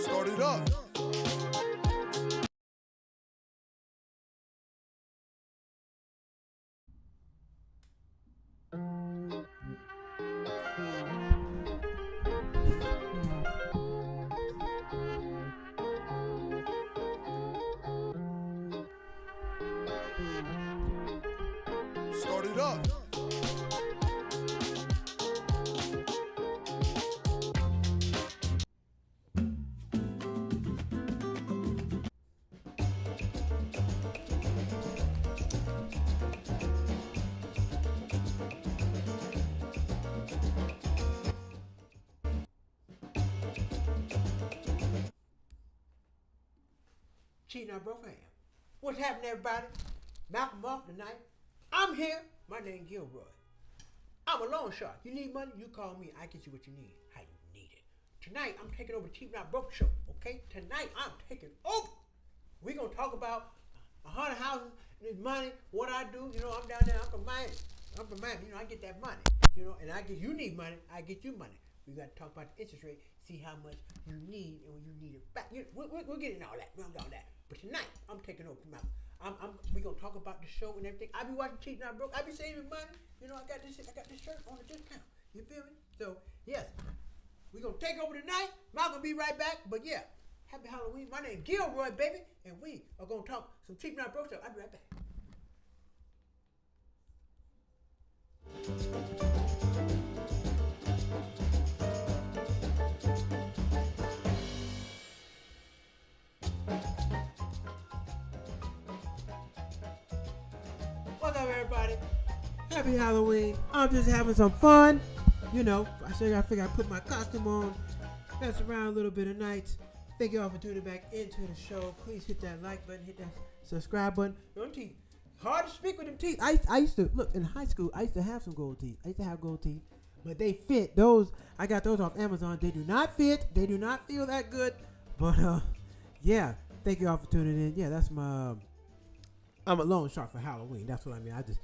Start it up. Start it up. Cheating our broke fam. What's happening, everybody? Malcolm off tonight. I'm here. My name Gilroy. I'm a loan shark. You need money? You call me. I get you what you need. How you need it. Tonight, I'm taking over the Cheating Not Broke show. Okay? Tonight, I'm taking over. We're gonna talk about 100 houses, money, what I do. You know, I'm down there. I'm from Miami. You know, I get that money. You know, and you need money. I get you money. We got to talk about the interest rate, see how much you need, and when you need it back. We'll get into all that. We'll get all that. But tonight, I'm taking over from we're gonna talk about the show and everything. I be watching Cheating Not Broke. I be saving money. You know, I got this shirt on a discount. You feel me? So yes, we're gonna take over tonight. Malcolm be right back. But yeah, happy Halloween. My name Gilroy, baby, and we are gonna talk some Cheating Not Broke stuff. I'll be right back. What's up, everybody? Happy Halloween. I'm just having some fun. You know, I figure I put my costume on, dance around a little bit of nights. Thank you all for tuning back into the show. Please hit that like button, hit that subscribe button. Them teeth, hard to speak with them teeth. I used to, look, in high school, I used to have some gold teeth. I used to have gold teeth, but they fit. Those, I got those off Amazon. They do not fit. They do not feel that good. But, yeah, thank you all for tuning in. Yeah, that's my... I'm a loan shark for Halloween. That's what I mean. I just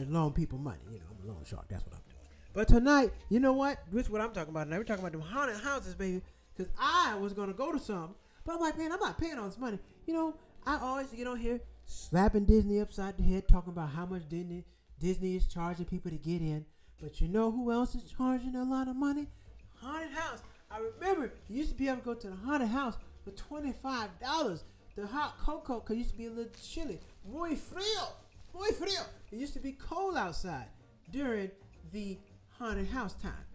loan people money. You know, I'm a loan shark. That's what I'm doing. But tonight, you know what? This is what I'm talking about tonight. We're talking about them haunted houses, baby. Because I was going to go to some. But I'm like, man, I'm not paying all this money. You know, I always get on here slapping Disney upside the head, talking about how much Disney is charging people to get in. But you know who else is charging a lot of money? Haunted house. I remember you used to be able to go to the haunted house for $25. The hot cocoa used to be a little chilly. Muy frío. Muy frío. It used to be cold outside during the haunted house time.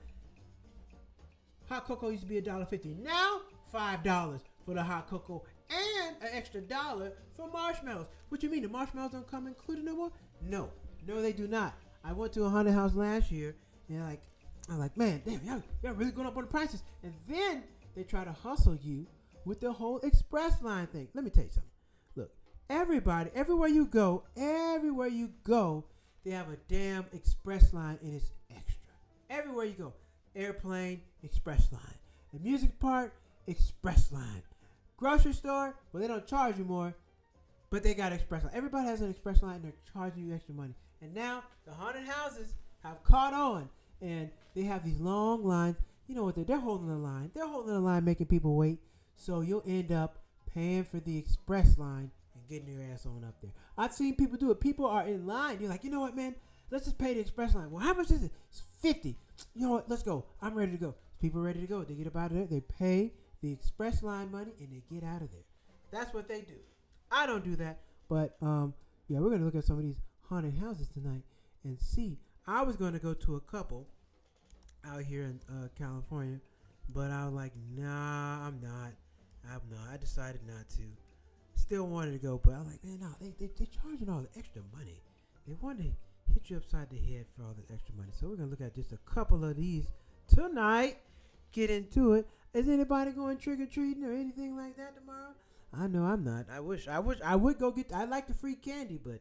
Hot cocoa used to be $1.50. Now, $5 for the hot cocoa and an extra $1 for marshmallows. What you mean? The marshmallows don't come included no more? No, they do not. I went to a haunted house last year and I'm like, man, damn, y'all really going up on the prices. And then they try to hustle you with the whole express line thing. Let me tell you something. Look, everybody, everywhere you go, they have a damn express line and it's extra. Everywhere you go, airplane, express line. The music park, express line. Grocery store, well, they don't charge you more, but they got express line. Everybody has an express line and they're charging you extra money. And now the haunted houses have caught on and they have these long lines. You know what? They're holding the line. They're holding the line, making people wait. So you'll end up paying for the express line and getting your ass on up there. I've seen people do it. People are in line. You're like, you know what, man? Let's just pay the express line. Well, how much is it? It's $50. You know what? Let's go. I'm ready to go. People ready to go. They get up out of there. They pay the express line money and they get out of there. That's what they do. I don't do that. But, yeah, we're going to look at some of these haunted houses tonight and see. I was going to go to a couple out here in California, but I was like, nah, I'm not. I decided not to. Still wanted to go, but I'm like, man, no, they charging all the extra money. They want to hit you upside the head for all the extra money. So we're gonna look at just a couple of these tonight. Get into it. Is anybody going trick or treating or anything like that tomorrow? I know I'm not. I wish I would go get. I like the free candy, but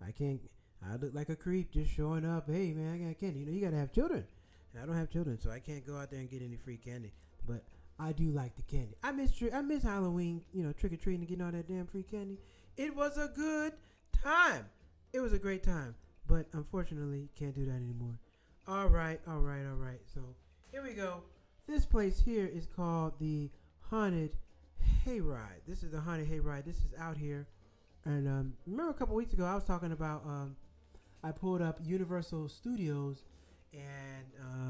I can't. I look like a creep just showing up. Hey man, I got candy. You know you gotta have children. And I don't have children, so I can't go out there and get any free candy. But I do like the candy. I miss Halloween, trick or treating and getting all that damn free candy. It was a good time. It was a great time. But unfortunately, can't do that anymore. All right. So here we go. This place here is called the Haunted Hayride. This is the Haunted Hayride. This is out here. And remember a couple weeks ago, I was talking about, I pulled up Universal Studios, and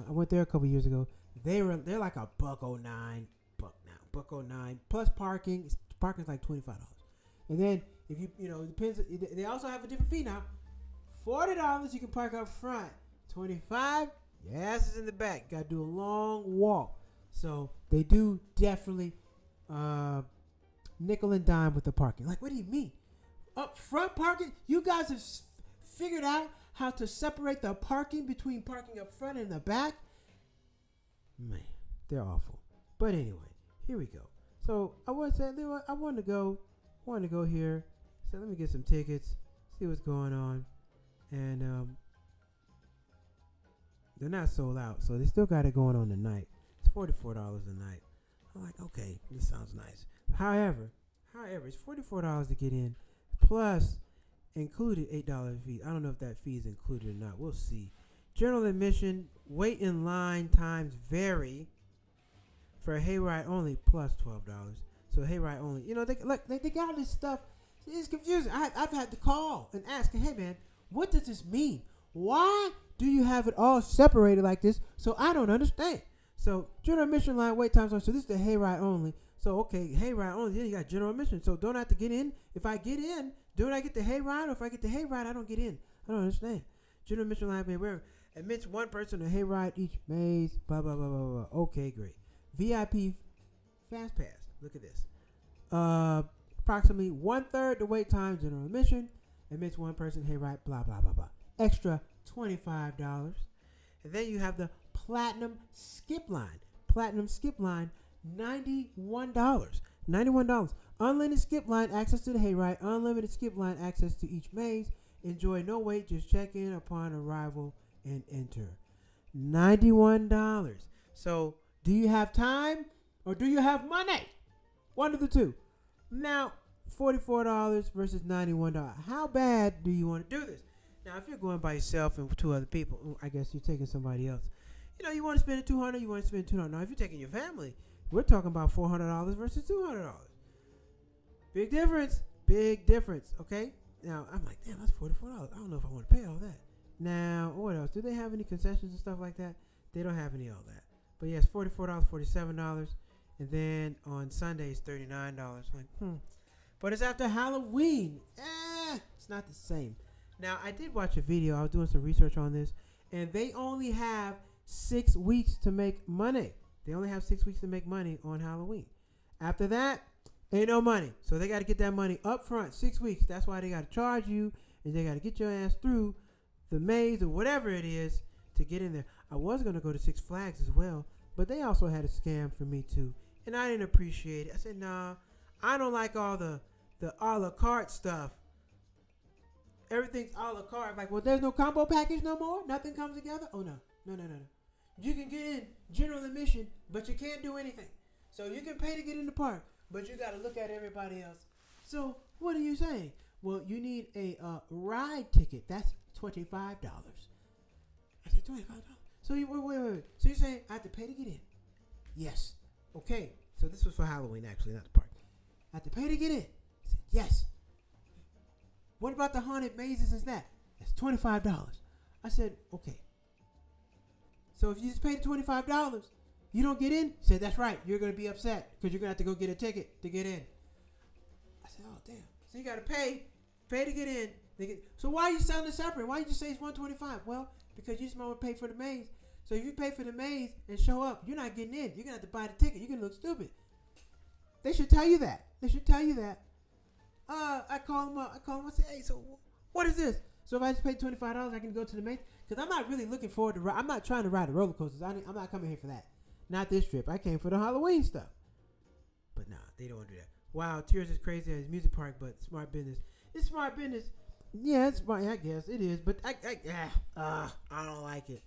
I went there a couple years ago. They're like a $1.09 plus parking. Parking's like $25. And then if you it depends. They also have a different fee now. $40 you can park up front. $25, your ass is in the back. Got to do a long walk. So they do definitely nickel and dime with the parking. Like, what do you mean? Up front parking? You guys have figured out how to separate the parking between parking up front and the back? Man, they're awful. But anyway, here we go. So I wanted to go here. So let me get some tickets, see what's going on. And they're not sold out, so they still got it going on tonight. It's $44 a night. I'm like, okay, this sounds nice. However, it's $44 to get in, plus included $8 fee. I don't know if that fee is included or not. We'll see. General admission, wait in line times vary. For a hayride only, plus $12. So hayride only. They got this stuff. It's confusing. I've had to call and ask, hey man, what does this mean? Why do you have it all separated like this? So I don't understand. So general admission line wait times on. So this is the hayride only. So okay, hayride only. Then you got general admission. So don't I have to get in? If I get in, don't I get the hayride? Or if I get the hayride, I don't get in. I don't understand. General admission line where admits one person to hayride each maze. Blah blah blah blah blah. Okay, great. VIP fast pass. Look at this. Approximately 1/3 the wait time. General admission. Admits one person hayride. Blah blah blah blah. Extra $25. And then you have the platinum skip line. Platinum skip line, $91. $91. Unlimited skip line access to the hayride. Unlimited skip line access to each maze. Enjoy no wait. Just check in upon arrival and enter. $91. So, do you have time or do you have money? One of the two. Now, $44 versus $91. How bad do you want to do this? Now, if you're going by yourself and two other people, I guess you're taking somebody else. You want to spend $200, you want to spend $200. Now, if you're taking your family, we're talking about $400 versus $200. Big difference, okay? Now, I'm like, damn, that's $44. I don't know if I want to pay all that. Now, what else? Do they have any concessions and stuff like that? They don't have any of that. But yes, $44, $47. And then on Sundays, $39. Like, But it's after Halloween. It's not the same. Now, I did watch a video. I was doing some research on this. And they only have 6 weeks to make money. They only have 6 weeks to make money on Halloween. After that, ain't no money. So they got to get that money up front, 6 weeks. That's why they got to charge you. And they got to get your ass through the maze or whatever it is to get in there. I was going to go to Six Flags as well. But they also had a scam for me too. And I didn't appreciate it. I said, nah, I don't like all the a la carte stuff. Everything's a la carte. Like, well, there's no combo package no more? Nothing comes together? Oh, no. You can get in general admission, but you can't do anything. So you can pay to get in the park, but you got to look at everybody else. So what are you saying? Well, you need a ride ticket. That's $25. I said, $25? So you wait. So you're saying I have to pay to get in? Yes. Okay. So this was for Halloween, actually, not the park. I have to pay to get in. I said, yes. What about the haunted mazes and that? That's $25. I said, okay. So if you just pay the $25, you don't get in? He said, that's right. You're going to be upset because you're going to have to go get a ticket to get in. I said, oh, damn. So you got to pay to get in. So why are you selling it separate? Why you just say it's $125? Well, because you just want to pay for the maze. So if you pay for the maze and show up, you're not getting in. You're going to have to buy the ticket. You're going to look stupid. They should tell you that. I call them up. I say, hey, so what is this? So if I just pay $25, I can go to the maze? Because I'm not really looking forward to I'm not trying to ride the roller coasters. I'm not coming here for that. Not this trip. I came for the Halloween stuff. But nah, they don't do that. Wow, Tears is crazy at his music park, but smart business. It's smart business. Yeah, it's smart. I guess it is. But I don't like it.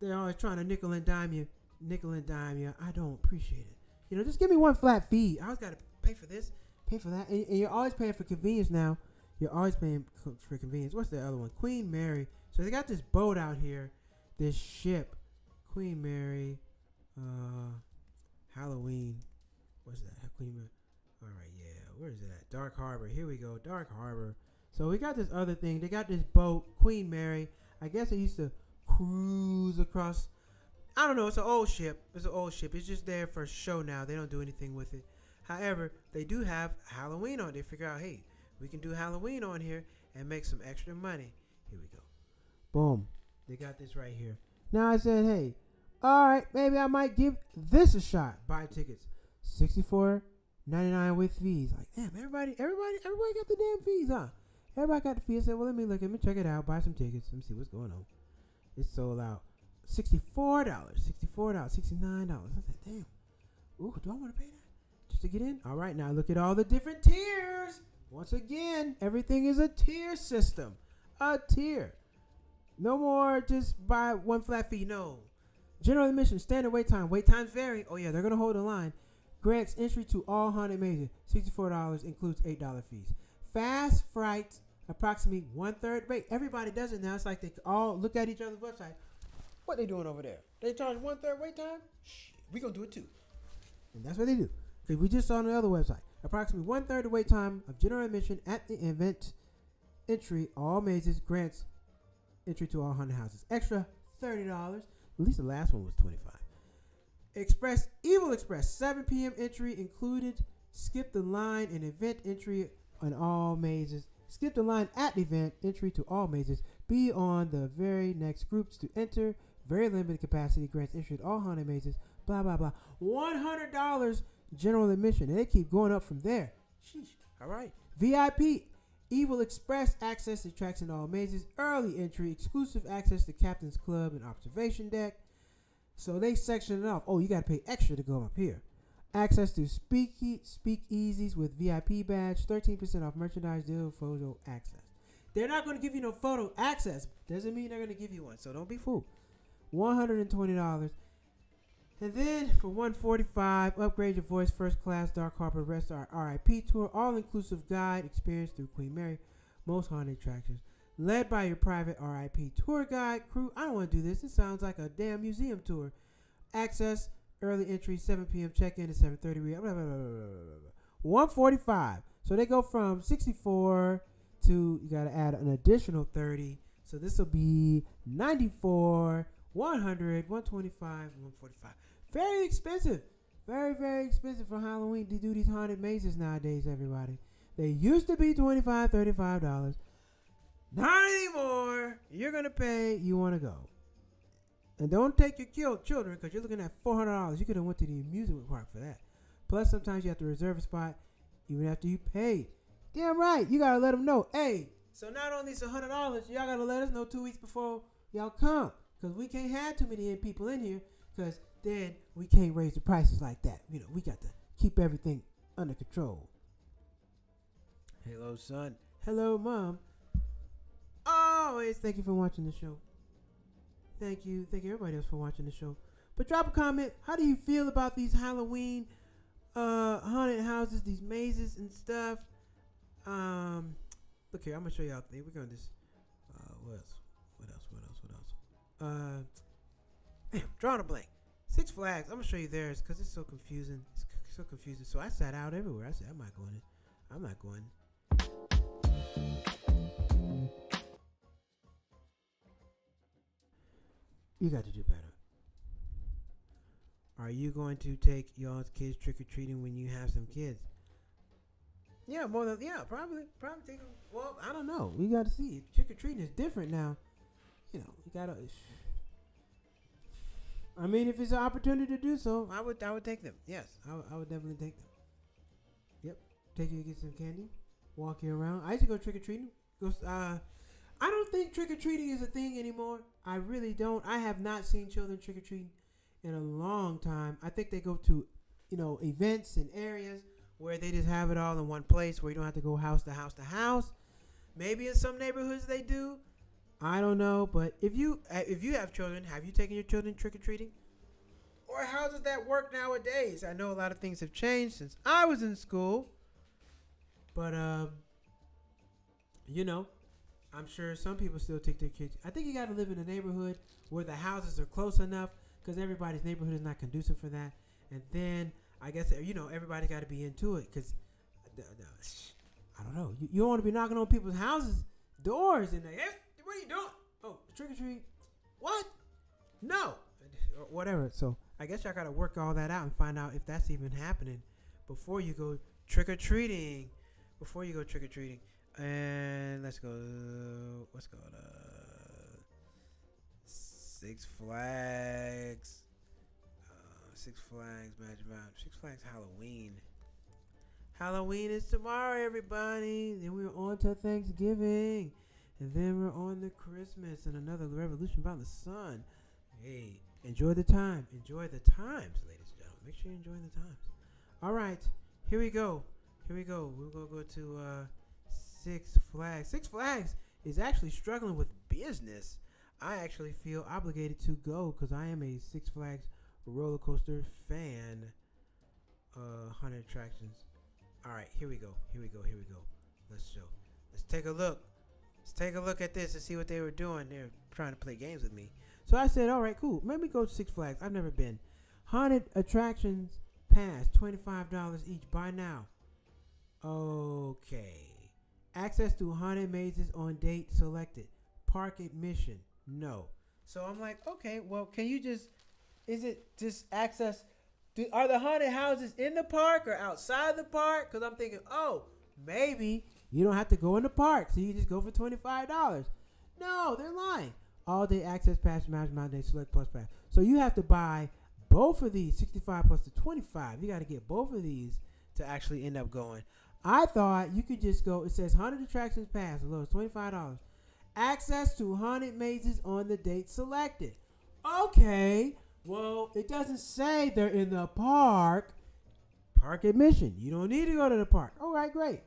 They're always trying to nickel and dime you. I don't appreciate it. just give me one flat fee. I always got to pay for this, pay for that. And you're always paying for convenience now. You're always paying for convenience. What's the other one? Queen Mary. So they got this boat out here, this ship. Queen Mary, Halloween. What's that? Queen Mary. All right, yeah. Where is it at? Dark Harbor. Here we go. Dark Harbor. So we got this other thing. They got this boat, Queen Mary. I guess it used to cruise across. I don't know. It's an old ship. It's just there for show now. They don't do anything with it. However, they do have Halloween on. They figure out, hey, we can do Halloween on here and make some extra money. Here we go. Boom. They got this right here. Now I said, hey, all right, maybe I might give this a shot. Buy tickets. $64.99 with fees. Like, damn, everybody got the damn fees, huh? Everybody got the fees. I said, well, let me check it out. Buy some tickets. Let me see what's going on. It's sold out. $64, $69. I said, damn. Ooh, do I want to pay that just to get in? All right, now look at all the different tiers. Once again, everything is a tier system. A tier. No more just buy one flat fee. No. General admission, standard wait time. Wait times vary. Oh, yeah, they're going to hold the line. Grants entry to all haunted mazes. $64 includes $8 fees. Fast fright, approximately 1/3. Wait, everybody does it now. It's like they all look at each other's website. What they doing over there? They charge 1/3 wait time? Shit, we going to do it too. And that's what they do. Because we just saw on the other website. Approximately 1/3 the wait time of general admission at the event. Entry, all mazes, grants entry to all haunted houses. Extra $30. At least the last one was $25. Express, Evil Express, 7 p.m. entry included. Skip the line and event entry on all mazes. Skip the line at event entry to all mazes. Be on the very next groups to enter. Very limited capacity. Grants entry to all haunted mazes. Blah, blah, blah. $100 general admission. And they keep going up from there. Sheesh. All right. VIP. Evil Express access to tracks in all mazes. Early entry. Exclusive access to Captain's Club and Observation Deck. So they section it off. Oh, you got to pay extra to go up here. Access to speakeasies with VIP badge. 13% off merchandise deal. Photo access. They're not going to give you no photo access. Doesn't mean they're going to give you one. So don't be fooled. $120. And then for $145, upgrade your voice, first class, Dark Harbor Rest Our RIP tour, all-inclusive guide experience through Queen Mary, most haunted attractions, led by your private RIP tour guide crew. I don't want to do this. It sounds like a damn museum tour. Access, early entry, 7 p.m. check-in at 7:30. Blah, blah, blah, blah, blah. $145. So they go from 64 to, you got to add an additional 30. So this will be 94, 100, 125, 145. Very expensive. Very, very expensive for Halloween to do these haunted mazes nowadays, everybody. They used to be $25, $35. Not anymore. You're going to pay. You want to go. And don't take your children because you're looking at $400. You could have went to the amusement park for that. Plus, sometimes you have to reserve a spot even after you pay. Damn right. You got to let them know. Hey, so not only is it $100, y'all got to let us know 2 weeks before y'all come. Because we can't have too many people in here because then we can't raise the prices like that. You know, we got to keep everything under control. Hello, son. Hello, mom. Always thank you for watching the show. Thank you. Thank you, everybody else, for watching the show. But drop a comment. How do you feel about these Halloween haunted houses, these mazes and stuff? Look here. I'm going to show y'all. We're going to just... What else? Damn, drawing a blank. Six Flags. I'm going to show you theirs because it's so confusing. It's so confusing. So I sat out everywhere. I said, I'm not going in. I'm not going. You got to do better. Are you going to take y'all's kids trick-or-treating when you have some kids? Yeah, probably take them. Well, I don't know. We got to see. Trick-or-treating is different now. You know, you got to... I mean, if it's an opportunity to do so, I would take them. Yes, I would definitely take them. Yep. Take you to get some candy. Walk you around. I used to go trick-or-treating. I don't think trick-or-treating is a thing anymore. I really don't. I have not seen children trick-or-treating in a long time. I think they go to, events and areas where they just have it all in one place where you don't have to go house to house to house. Maybe in some neighborhoods they do. I don't know. But if you have children, have you taken your children trick-or-treating? Or how does that work nowadays? I know a lot of things have changed since I was in school. But, you know, I'm sure some people still take their kids. I think you got to live in a neighborhood where the houses are close enough because everybody's neighborhood is not conducive for that. And then I guess, everybody got to be into it because, I don't know. You don't want to be knocking on people's houses, doors, and like, hey, what are you doing? Oh, trick or treat. What? No. Or whatever. So I guess y'all got to work all that out and find out if that's even happening before you go trick or treating. And let's go. What's called Six Flags. Six Flags Magic Mountain. Six Flags Halloween. Halloween is tomorrow, everybody. Then we're on to Thanksgiving. And then we're on to Christmas and another revolution about the sun. Hey, enjoy the time. Enjoy the times, ladies and gentlemen. Make sure you enjoy the times. All right, here we go. We're going to go to Six Flags. Six Flags is actually struggling with business. I actually feel obligated to go because I am a Six Flags roller coaster fan. 100 attractions. All right, here we go. Let's take a look at this and see what they were doing. They're trying to play games with me. So I said, all right, cool. Let me go to Six Flags. I've never been. 100 attractions pass, $25 each. Buy now. Okay. Access to 100 mazes on date selected. Park admission. No. So I'm like, okay, well, is it just access? Are the haunted houses in the park or outside the park? Because I'm thinking, maybe you don't have to go in the park, so you just go for $25. No, they're lying. All day access pass, Magic Mountain Day Select Plus Pass. So you have to buy both of these, 65 plus the 25. You got to get both of these to actually end up going. I thought you could just go. It says 100 attractions pass, as low as $25. Access to 100 mazes on the date selected. Okay. Well, it doesn't say they're in the park. Park admission. You don't need to go to the park. All right, great.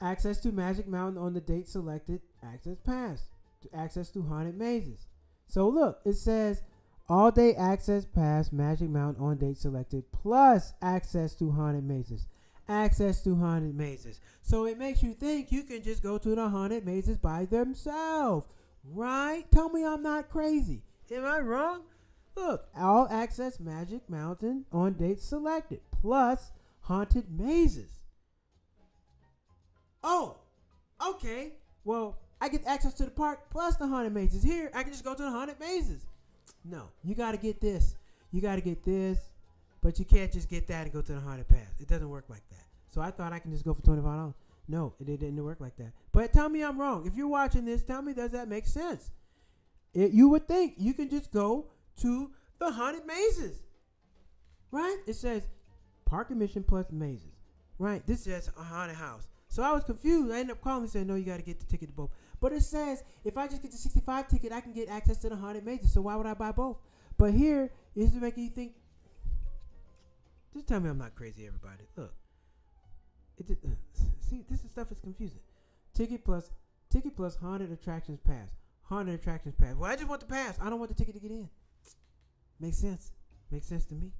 Access to Magic Mountain on the date selected. Access pass. To access to haunted mazes. So look, it says all day access pass Magic Mountain on date selected plus access to haunted mazes. Access to haunted mazes. So it makes you think you can just go to the haunted mazes by themselves. Right? Tell me I'm not crazy. Am I wrong? Look, all access Magic Mountain on date selected, plus haunted mazes. Oh, okay. Well, I get access to the park plus the haunted mazes. Here, I can just go to the haunted mazes. No, you got to get this. But you can't just get that and go to the haunted pass. It doesn't work like that. So I thought I can just go for $25. No, it didn't work like that. But tell me I'm wrong. If you're watching this, tell me, does that make sense? You would think you can just go to the haunted mazes, right? It says park admission plus mazes, right? This says a haunted house. So I was confused. I ended up calling and saying, no, you got to get the ticket to both. But it says if I just get the 65 ticket, I can get access to the haunted mazes. So why would I buy both? But here is to make you think. Just tell me I'm not crazy, everybody. Look, see, this stuff is confusing. Ticket plus haunted attractions pass. Haunted attractions pass. Well, I just want the pass. I don't want the ticket to get in. Makes sense. Makes sense to me.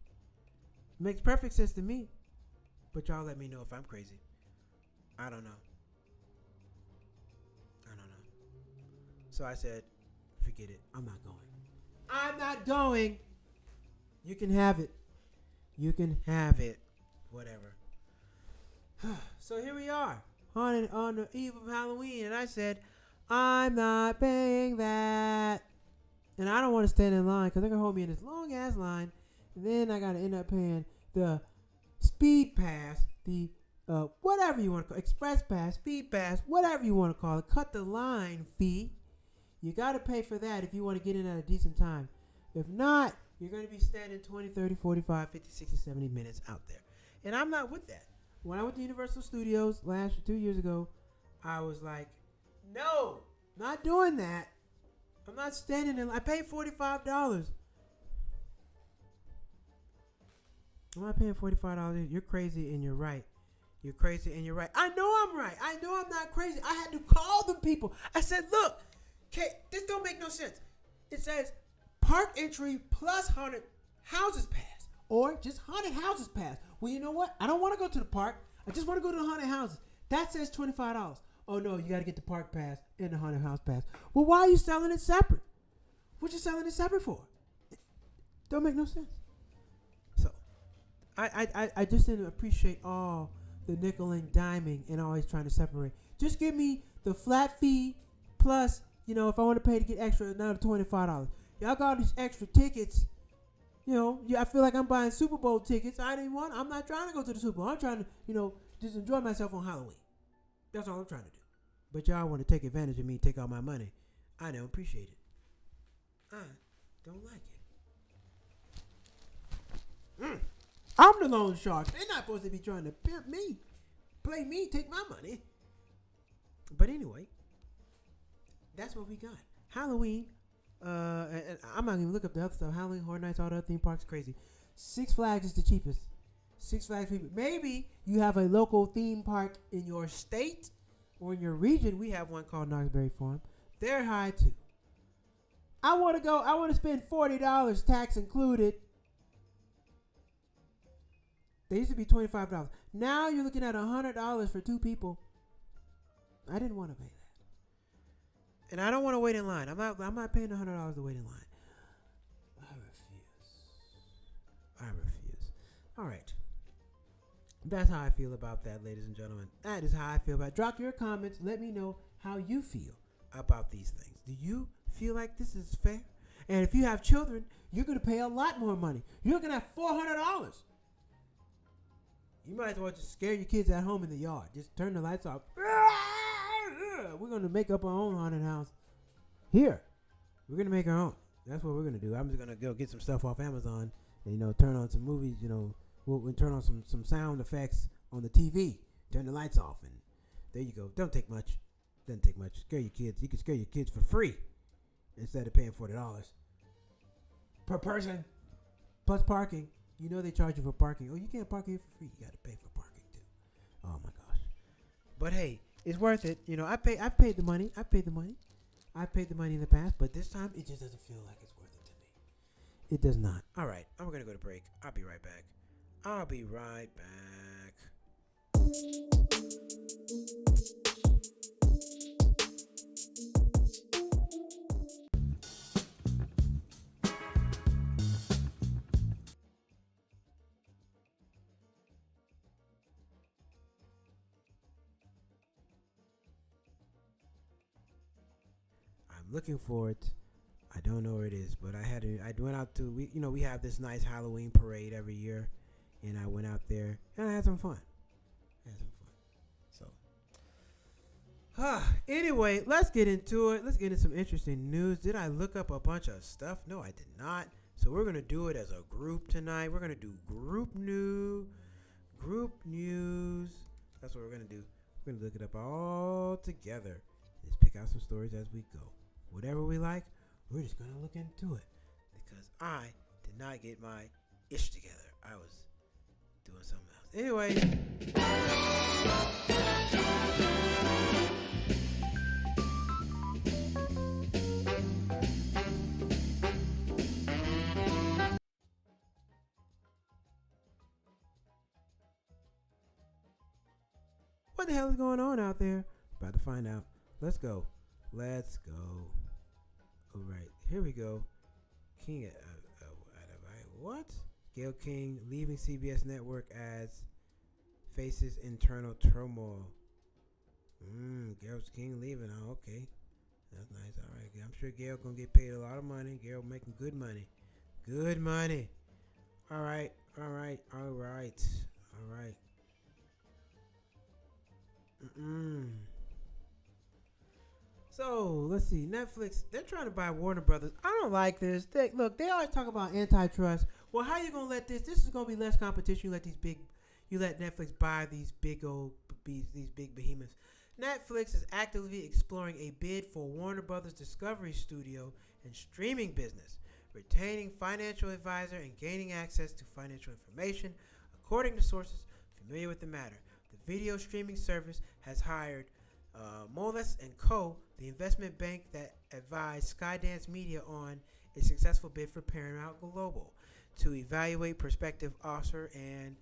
Makes perfect sense to me. But y'all let me know if I'm crazy. I don't know. So I said, forget it. I'm not going. You can have it. Whatever. So here we are. On the eve of Halloween. And I said, I'm not paying that. And I don't want to stand in line because they're going to hold me in this long ass line. And then I got to end up paying the speed pass, the whatever you want to call it, express pass, speed pass, whatever you want to call it, cut the line fee. You got to pay for that if you want to get in at a decent time. If not, you're going to be standing 20, 30, 45, 50, 60, 70 minutes out there. And I'm not with that. When I went to Universal Studios 2 years ago, I was like, no, not doing that. I'm not standing in. I paid $45. I'm not paying $45. You're crazy and you're right. I know I'm right. I know I'm not crazy. I had to call them people. I said, look, this don't make no sense. It says park entry plus haunted houses pass or just haunted houses pass. Well, you know what? I don't want to go to the park. I just want to go to the haunted houses. That says $25. Oh no, you got to get the park pass and the haunted house pass. Well, why are you selling it separate? What you selling it separate for? It don't make no sense. So, I just didn't appreciate all the nickel and diming and always trying to separate. Just give me the flat fee plus, if I want to pay to get extra, another $25. Y'all got all these extra tickets. I feel like I'm buying Super Bowl tickets. I'm not trying to go to the Super Bowl. I'm trying to, just enjoy myself on Halloween. That's all I'm trying to do. But y'all want to take advantage of me, take all my money. I don't appreciate it. I don't like it. I'm the loan shark. They're not supposed to be trying to pimp me, play me, take my money. But anyway, that's what we got. Halloween. And I'm not even look up the other stuff. Halloween, Horror Nights, all the other theme parks, crazy. Six Flags is the cheapest. Six Flags people. Maybe you have a local theme park in your state or in your region. We have one called Knoxbury Farm. They're high too. I want to go. I want to spend $40, tax included. They used to be $25. Now you're looking at $100 for two people. I didn't want to pay that. And I don't want to wait in line. I'm not paying $100 to wait in line. I refuse. All right. That's how I feel about that, ladies and gentlemen. That is how I feel about it. Drop your comments. Let me know how you feel about these things. Do you feel like this is fair? And if you have children, you're going to pay a lot more money. You're looking at $400. You might as well just scare your kids at home in the yard. Just turn the lights off. We're going to make up our own haunted house. Here. We're going to make our own. That's what we're going to do. I'm just going to go get some stuff off Amazon and, turn on some movies, we'll turn on some sound effects on the TV. Turn the lights off, and there you go. Don't take much. Doesn't take much. Scare your kids. You can scare your kids for free instead of paying $40 per person. Plus parking. They charge you for parking. Oh, you can't park here for free. You got to pay for parking too. Oh my gosh. But hey, it's worth it. I've paid the money. I've paid the money in the past, but this time it just doesn't feel like it's worth it to me. It does not. All right, I'm going to go to break. I'll be right back. I'm looking for it. I don't know where it is, but I went out to, we have this nice Halloween parade every year, and I went out there, and I had some fun. So, anyway, let's get into it. Let's get into some interesting news. Did I look up a bunch of stuff? No, I did not. So we're going to do it as a group tonight. We're going to do group news. That's what we're going to do. We're going to look it up all together. Just pick out some stories as we go. Whatever we like, we're just going to look into it. Because I did not get my ish together. I was doing something else. Anyway. What the hell is going on out there? About to find out. Let's go. All right, here we go. King, what? Gayle King leaving CBS Network as faces internal turmoil. Gayle King leaving. Oh, okay. That's nice. All right. I'm sure Gayle gonna get paid a lot of money. Gayle making good money. All right. So, let's see. Netflix, they're trying to buy Warner Brothers. I don't like this. They always talk about antitrust. Well, how you going to let this is going to be less competition. You let Netflix buy these big behemoths. Netflix is actively exploring a bid for Warner Brothers Discovery Studio and streaming business, retaining financial advisor and gaining access to financial information, according to sources familiar with the matter. The video streaming service has hired Moelis & Co., the investment bank that advised Skydance Media on a successful bid for Paramount Global, to evaluate prospective offer and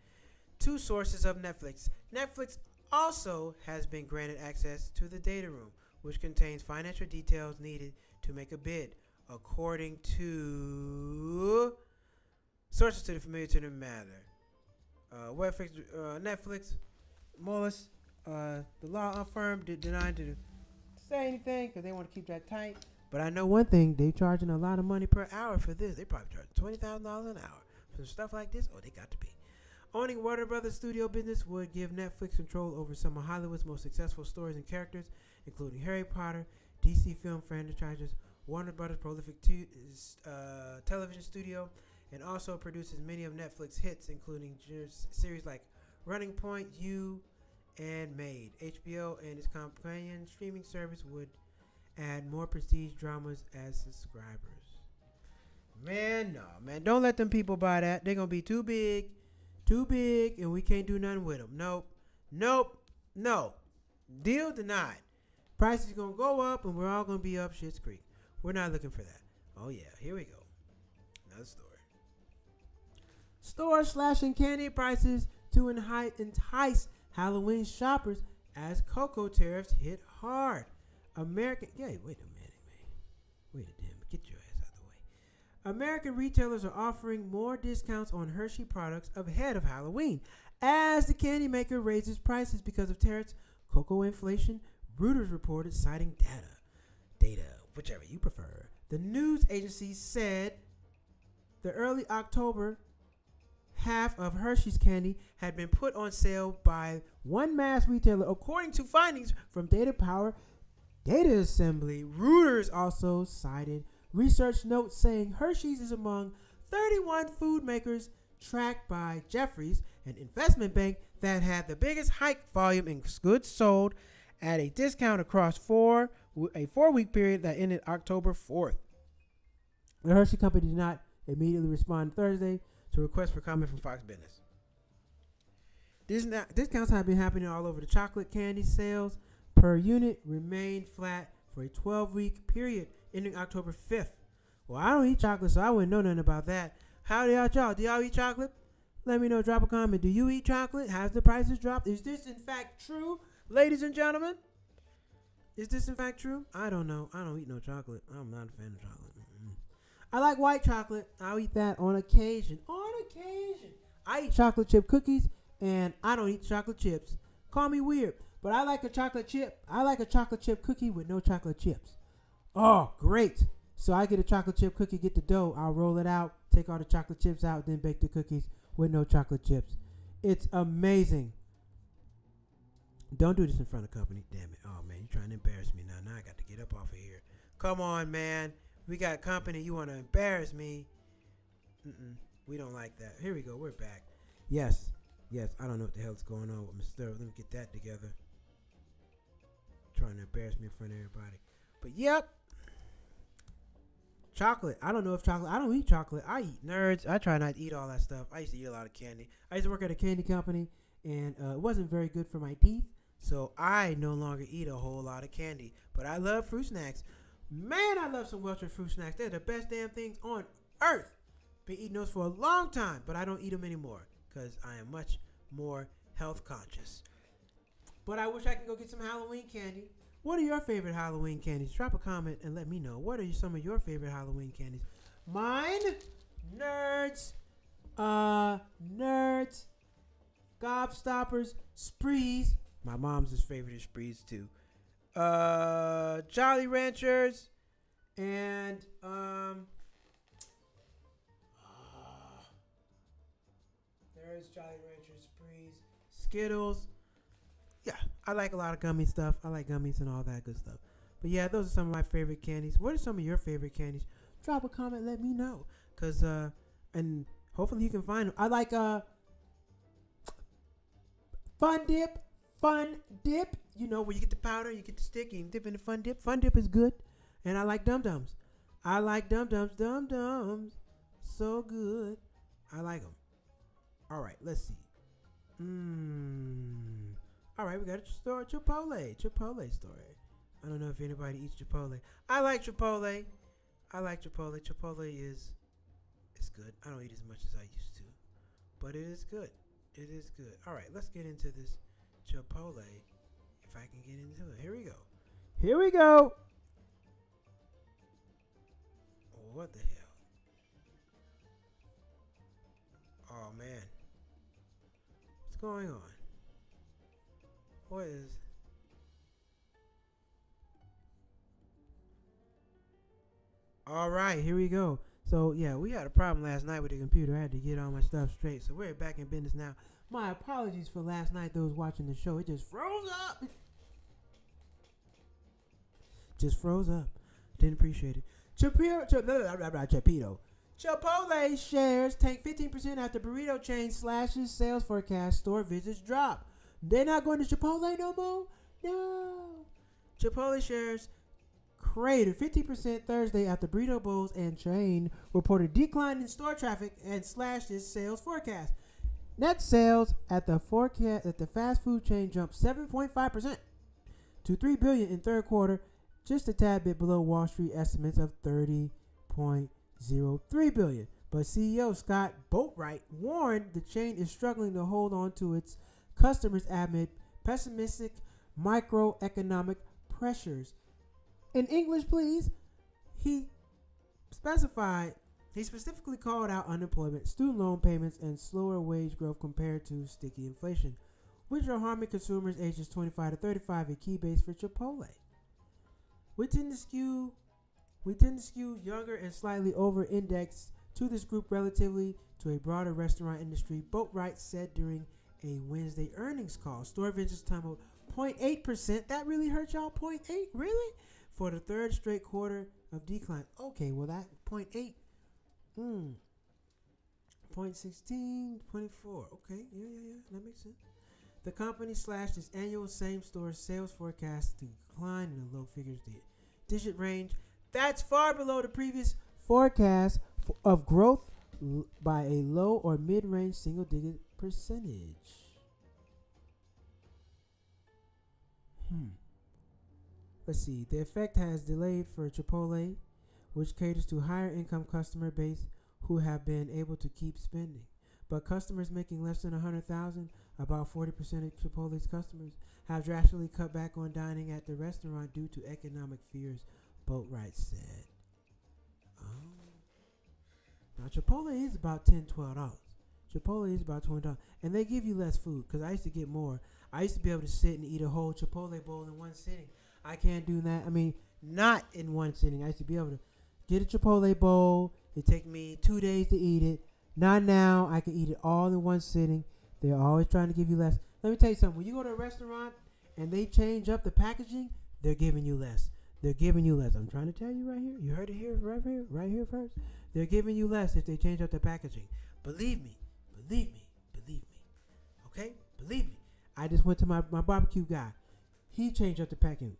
2 sources of Netflix. Netflix also has been granted access to the data room, which contains financial details needed to make a bid, according to sources to the familiar to the matter. Netflix, Mollis, the law firm denied to say anything because they want to keep that tight. But I know one thing, they charging a lot of money per hour for this. They probably charge $20,000 an hour for stuff like this. Oh, they got to be. Owning Warner Brothers studio business would give Netflix control over some of Hollywood's most successful stories and characters, including Harry Potter, DC film franchises, Warner Brothers' prolific television studio, and also produces many of Netflix hits, including series like Running Point, You, and Made. HBO and its companion streaming service would add more prestige dramas as subscribers. Man, no, man. Don't let them people buy that. They're going to be too big, and we can't do nothing with them. Nope. Deal denied. Price is going to go up, and we're all going to be up Schitt's Creek. We're not looking for that. Oh, yeah. Here we go. Another story. Stores slashing candy prices to entice Halloween shoppers as cocoa tariffs hit hard. Wait a minute, man. Get your ass out of the way. American retailers are offering more discounts on Hershey products ahead of Halloween as the candy maker raises prices because of tariffs, cocoa inflation, Reuters reported citing data, whichever you prefer. The news agency said the early October half of Hershey's candy had been put on sale by one mass retailer, according to findings from Data Assembly. Reuters also cited research notes saying Hershey's is among 31 food makers tracked by Jefferies, an investment bank that had the biggest hike volume in goods sold at a discount across a 4-week period that ended October 4th. The Hershey company did not immediately respond Thursday to requests for comment from Fox Business. Discounts have been happening all over the chocolate candy. Sales per unit remained flat for a 12-week period ending October 5th. Well, I don't eat chocolate, so I wouldn't know nothing about that. How do y'all? Do y'all eat chocolate? Let me know. Drop a comment. Do you eat chocolate? Has the prices dropped? Is this in fact true, ladies and gentlemen? Is this in fact true? I don't know. I don't eat no chocolate. I'm not a fan of chocolate. I like white chocolate. I'll eat that on occasion. I eat chocolate chip cookies, and I don't eat chocolate chips. Call me weird, but I like a chocolate chip. I like a chocolate chip cookie with no chocolate chips. Oh, great. So I get a chocolate chip cookie, get the dough. I'll roll it out, take all the chocolate chips out, then bake the cookies with no chocolate chips. It's amazing. Don't do this in front of company. Damn it. Oh, man, you're trying to embarrass me now. Now I got to get up off of here. Come on, man. We got company. You want to embarrass me? We don't like that. Here we go. We're back. Yes. I don't know what the hell's going on with my stuff. Let me get that together. Trying to embarrass me in front of everybody. But yep. Chocolate. I don't know if chocolate. I don't eat chocolate. I eat Nerds. I try not to eat all that stuff. I used to eat a lot of candy. I used to work at a candy company, and it wasn't very good for my teeth. So I no longer eat a whole lot of candy. But I love fruit snacks. Man, I love some Welch's fruit snacks. They're the best damn things on earth. Been eating those for a long time, but I don't eat them anymore because I am much more health conscious. But I wish I could go get some Halloween candy. What are your favorite Halloween candies? Drop a comment and let me know. What are some of your favorite Halloween candies? Mine? Nerds. Gobstoppers. Sprees. My mom's favorite is Sprees too. Jolly Ranchers, and there's Jolly Ranchers, Sprees, Skittles. Yeah, I like a lot of gummy stuff. I like gummies and all that good stuff. But yeah, those are some of my favorite candies. What are some of your favorite candies? Drop a comment, let me know, cause and hopefully you can find them. I like Fun Dip. You know, where you get the powder, you get the stick, and you dip in the Fun Dip. Fun Dip is good. And I like Dum Dums. Dum Dums. So good. I like them. All right, let's see. All right, we got a story. Chipotle story. I don't know if anybody eats Chipotle. I like Chipotle. Chipotle It's good. I don't eat as much as I used to, but it is good. It is good. All right, let's get into this Chipotle. If I can get into it. Here we go. Here we go. What the hell? Oh, man. What's going on? What is... All right, here we go. So, yeah, we had a problem last night with the computer. I had to get all my stuff straight. So, we're back in business now. My apologies for last night, those watching the show. It just froze up. Just froze up. Didn't appreciate it. Chipotle shares tank 15% after burrito chain slashes sales forecast. Store visits drop. They're not going to Chipotle no more? No. Chipotle shares cratered 50% Thursday after burrito bowls and chain reported decline in store traffic and slashed its sales forecast. Net sales at the fast food chain jumped 7.5% to $3 billion in third quarter, just a tad bit below Wall Street estimates of $30.03 billion. But CEO Scott Boatwright warned the chain is struggling to hold on to its customers amid pessimistic microeconomic pressures. In English, please. He specifically called out unemployment, student loan payments, and slower wage growth compared to sticky inflation, which are harming consumers ages 25 to 35, a key base for Chipotle. We tend to skew younger and slightly over-indexed to this group relatively to a broader restaurant industry, Boatwright said during a Wednesday earnings call. Store visits tumbled 0.8%. That really hurt y'all? 0.8? Really? For the third straight quarter of decline. Okay, well that 0.8. 0.16, 24. Okay, yeah, that makes sense. The company slashed its annual same-store sales forecast to decline in the low figures digit range. That's far below the previous forecast of growth by a low or mid-range single-digit percentage. Let's see. The effect has delayed for Chipotle, which caters to higher income customer base who have been able to keep spending. But customers making less than $100,000, about 40% of Chipotle's customers, have drastically cut back on dining at the restaurant due to economic fears, Boatwright said. Now Chipotle is about $10, $12. Chipotle is about $20, and they give you less food. Because I used to get more. I used to be able to sit and eat a whole Chipotle bowl in one sitting. I can't do that. I mean, not in one sitting. I used to be able to get a Chipotle bowl. It take me 2 days to eat it. Not now. I can eat it all in one sitting. They're always trying to give you less. Let me tell you something. When you go to a restaurant and they change up the packaging, they're giving you less. They're giving you less. I'm trying to tell you right here. You heard it here, right here first. They're giving you less if they change up the packaging. Believe me. Okay? Believe me. I just went to my barbecue guy. He changed up the packaging,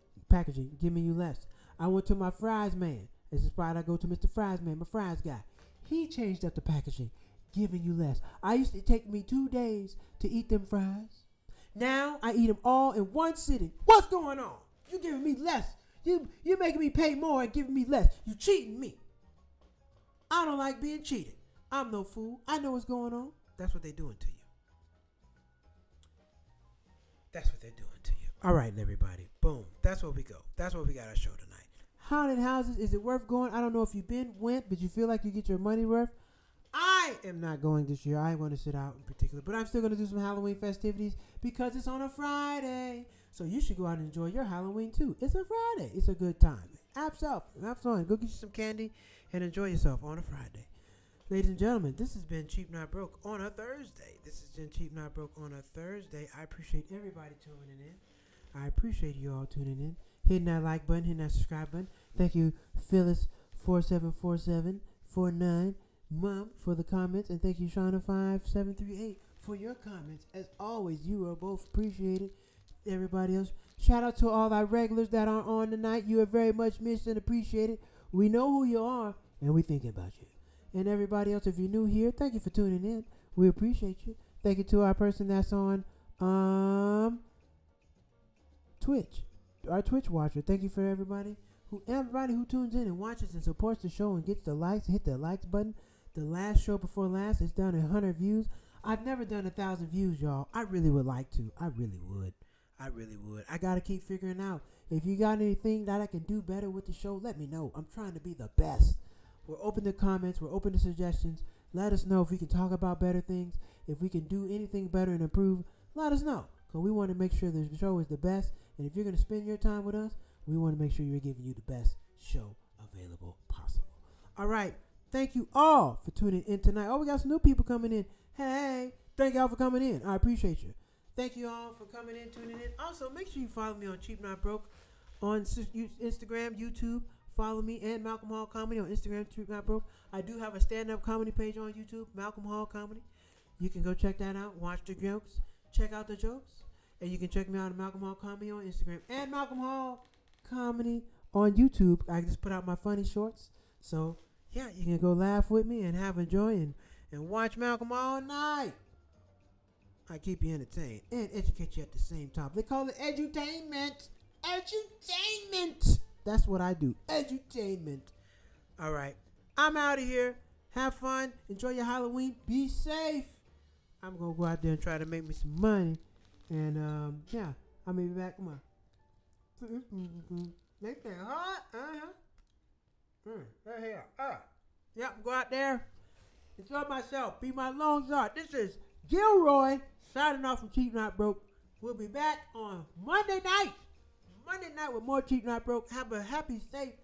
giving you less. I went to my fries man. This is the spot I go to, Mr. Fries man, my fries guy. He changed up the packaging, giving you less. I used to take me 2 days to eat them fries. Now I eat them all in one sitting. What's going on? You giving me less. You making me pay more and giving me less. You cheating me. I don't like being cheated. I'm no fool. I know what's going on. That's what they're doing to you. That's what they're doing to you. All right, everybody. Boom. That's where we go. That's what we got our show tonight. Haunted houses. Is it worth going? I don't know if you've went, but you feel like you get your money worth. I am not going this year. I want to sit out in particular, but I'm still going to do some Halloween festivities because it's on a Friday. So you should go out and enjoy your Halloween too. It's a Friday. It's a good time. Absolutely. Go get you some candy and enjoy yourself on a Friday. Ladies and gentlemen, this has been Cheap Not Broke on a Thursday. I appreciate everybody tuning in. I appreciate you all tuning in. Hitting that like button, hitting that subscribe button. Thank you, Phyllis474749, Mom, for the comments. And thank you, Shauna5738, for your comments. As always, you are both appreciated. Everybody else, shout out to all our regulars that are on tonight. You are very much missed and appreciated. We know who you are, and we thinking about you. And everybody else, if you're new here, thank you for tuning in. We appreciate you. Thank you to our person that's on Twitch, our Twitch watcher. Thank you for everybody who tunes in and watches and supports the show and gets the likes, hit the likes button, The last show before last is done 100 views. I've never done 1,000 views, y'all. I really would like to. I really would. I gotta keep figuring out. If you got anything that I can do better with the show, let me know. I'm trying to be the best. We're open to comments. We're open to suggestions. Let us know if we can talk about better things. If we can do anything better and improve, let us know. Because we want to make sure the show is the best. And if you're going to spend your time with us, we want to make sure you're giving you the best show available possible. All right. Thank you all for tuning in tonight. Oh, we got some new people coming in. Hey, thank y'all for coming in. I appreciate you. Thank you all for coming in, tuning in. Also, make sure you follow me on Cheap Not Broke on Instagram, YouTube. Follow me and Malcolm Hall Comedy on Instagram, Cheap Not Broke. I do have a stand-up comedy page on YouTube, Malcolm Hall Comedy. You can go check that out. Watch the jokes. Check out the jokes. And you can check me out at Malcolm Hall Comedy on Instagram and Malcolm Hall Comedy on YouTube. I just put out my funny shorts. So, yeah, you can go laugh with me and have a joy and watch Malcolm all night. I keep you entertained and educate you at the same time. They call it edutainment. Edutainment. That's what I do. Edutainment. All right. I'm out of here. Have fun. Enjoy your Halloween. Be safe. I'm going to go out there and try to make me some money. And, yeah. I'll be back. Come on. They say hot. Right here. Yep. Go out there. Enjoy myself. Be my lungs out. This is Gilroy signing off from Cheap Not Broke. We'll be back on Monday night. Monday night with more Cheap Not Broke. Have a happy, safe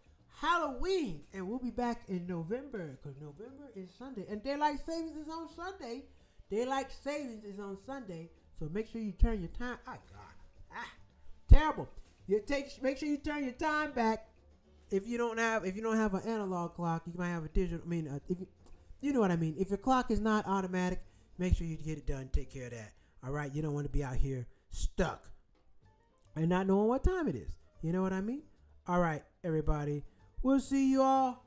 Halloween. And we'll be back in November. Because November is Sunday. And Daylight Savings is on Sunday. Daylight Savings is on Sunday. So make sure you turn your time. Terrible. Make sure you turn your time back. If you don't have an analog clock, you might have a digital. You know what I mean. If your clock is not automatic, make sure you get it done. Take care of that. All right. You don't want to be out here stuck and not knowing what time it is. You know what I mean? All right, everybody. We'll see you all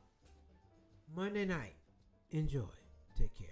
Monday night. Enjoy. Take care.